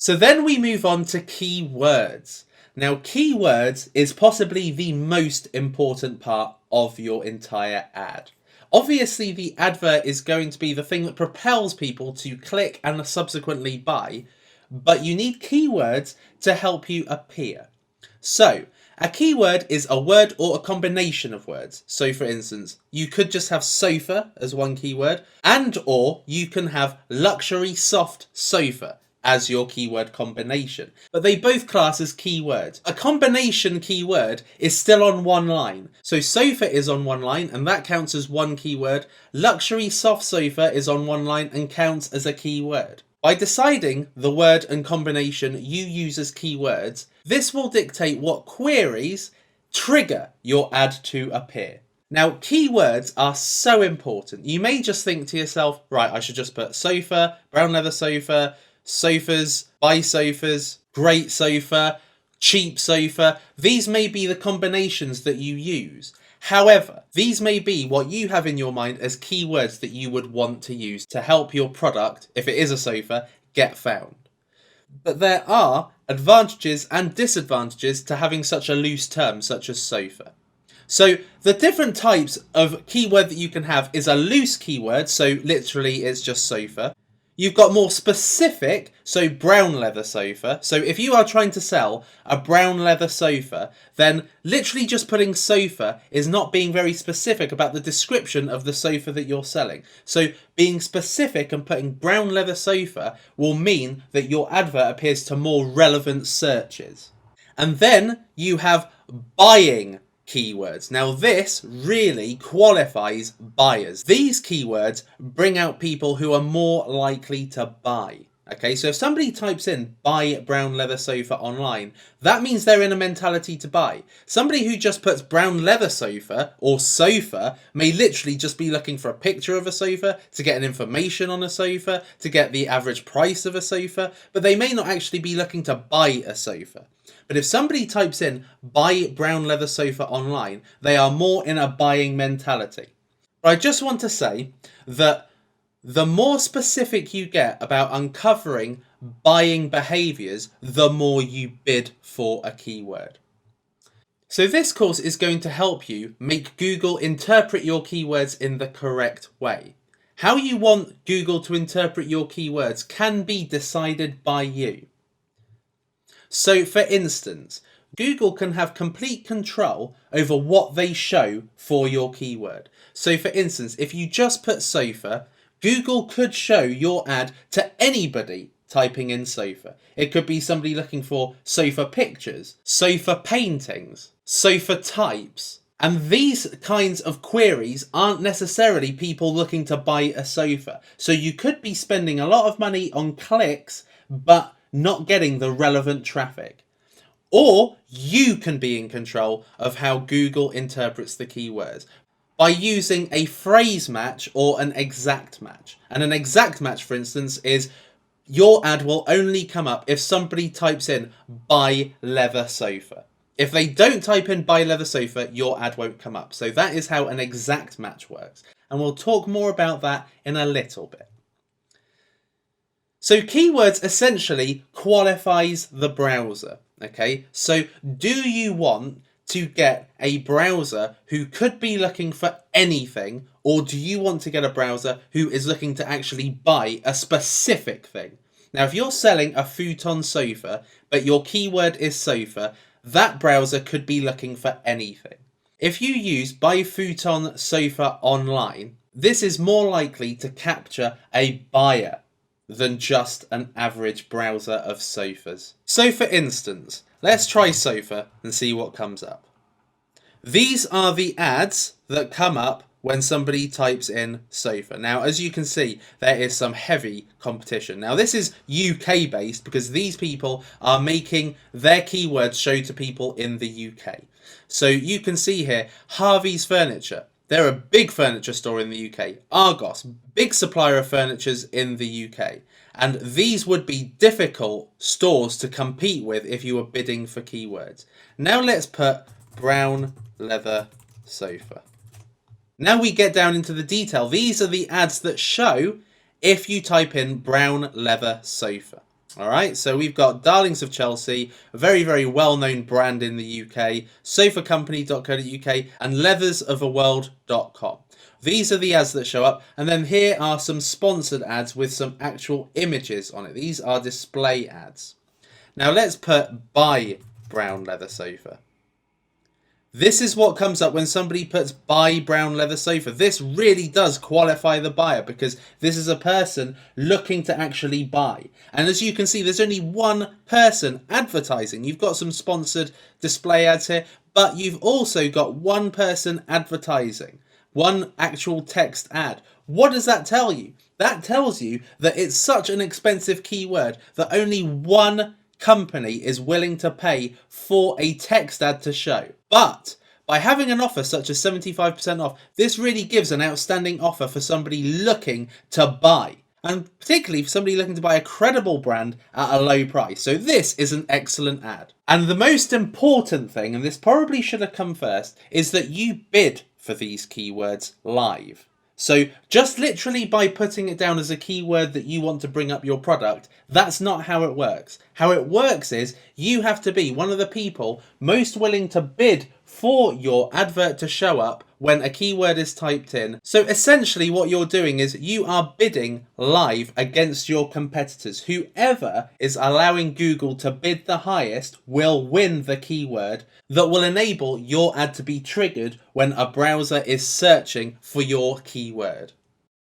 So then we move on to keywords. Now, keywords is possibly the most important part of your entire ad. Obviously, the advert is going to be the thing that propels people to click and subsequently buy, but you need keywords to help you appear. So, a keyword is a word or a combination of words. So, for instance, you could just have sofa as one keyword, and or you can have luxury soft sofa as your keyword combination. But they both class as keywords. A combination keyword is still on one line. So sofa is on one line and that counts as one keyword. Luxury soft sofa is on one line and counts as a keyword. By deciding the word and combination you use as keywords, this will dictate what queries trigger your ad to appear. Now, keywords are so important. You may just think to yourself, right, I should just put sofa, brown leather sofa, sofas, buy sofas, great sofa, cheap sofa. These may be the combinations that you use. However, these may be what you have in your mind as keywords that you would want to use to help your product, if it is a sofa, get found. But there are advantages and disadvantages to having such a loose term such as sofa. So the different types of keyword that you can have is a loose keyword, so literally it's just sofa. You've got more specific, so brown leather sofa. So if you are trying to sell a brown leather sofa, then literally just putting sofa is not being very specific about the description of the sofa that you're selling. So being specific and putting brown leather sofa will mean that your advert appears to more relevant searches. And then you have buying keywords. Now this really qualifies buyers. These keywords bring out people who are more likely to buy. Okay, so if somebody types in buy brown leather sofa online, that means they're in a mentality to buy. Somebody who just puts brown leather sofa or sofa may literally just be looking for a picture of a sofa, to get an information on a sofa, to get the average price of a sofa, but they may not actually be looking to buy a sofa. But if somebody types in buy brown leather sofa online, they are more in a buying mentality. But I just want to say that the more specific you get about uncovering buying behaviours, the more you bid for a keyword. So this course is going to help you make Google interpret your keywords in the correct way. How you want Google to interpret your keywords can be decided by you. So for instance, Google can have complete control over what they show for your keyword. So for instance, if you just put sofa, Google could show your ad to anybody typing in sofa. It could be somebody looking for sofa pictures, sofa paintings, sofa types. And these kinds of queries aren't necessarily people looking to buy a sofa. So you could be spending a lot of money on clicks, but not getting the relevant traffic. Or you can be in control of how Google interprets the keywords by using a phrase match or an exact match. And an exact match, for instance, is your ad will only come up if somebody types in buy leather sofa. If they don't type in buy leather sofa, your ad won't come up. So that is how an exact match works. And we'll talk more about that in a little bit. So keywords essentially qualifies the browser, okay? So do you want to get a browser who could be looking for anything, or do you want to get a browser who is looking to actually buy a specific thing? Now, if you're selling a futon sofa, but your keyword is sofa, that browser could be looking for anything. If you use buy futon sofa online, this is more likely to capture a buyer than just an average browser of sofas. So for instance, let's try sofa and see what comes up. These are the ads that come up when somebody types in sofa. Now, as you can see, there is some heavy competition. Now, this is UK based because these people are making their keywords show to people in the UK. So you can see here, Harvey's Furniture. They're a big furniture store in the UK. Argos, big supplier of furnitures in the UK. And these would be difficult stores to compete with if you were bidding for keywords. Now let's put brown leather sofa. Now we get down into the detail. These are the ads that show if you type in brown leather sofa. Alright, so we've got Darlings of Chelsea, a very, very well-known brand in the UK, sofacompany.co.uk, and leathersoftheworld.com. These are the ads that show up, and then here are some sponsored ads with some actual images on it. These are display ads. Now let's put buy brown leather sofa. This is what comes up when somebody puts buy brown leather sofa. This really does qualify the buyer because this is a person looking to actually buy. And as you can see, there's only one person advertising. You've got some sponsored display ads here, but you've also got one person advertising, one actual text ad. What does that tell you? That tells you that it's such an expensive keyword that only one company is willing to pay for a text ad to show. But by having an offer such as 75% off, this really gives an outstanding offer for somebody looking to buy, and particularly for somebody looking to buy a credible brand at a low price. So this is an excellent ad. And the most important thing, and this probably should have come first, is that you bid for these keywords live. So just literally by putting it down as a keyword that you want to bring up your product, that's not how it works. How it works is you have to be one of the people most willing to bid for your advert to show up when a keyword is typed in. So essentially what you're doing is you are bidding live against your competitors. Whoever is allowing Google to bid the highest will win the keyword that will enable your ad to be triggered when a browser is searching for your keyword.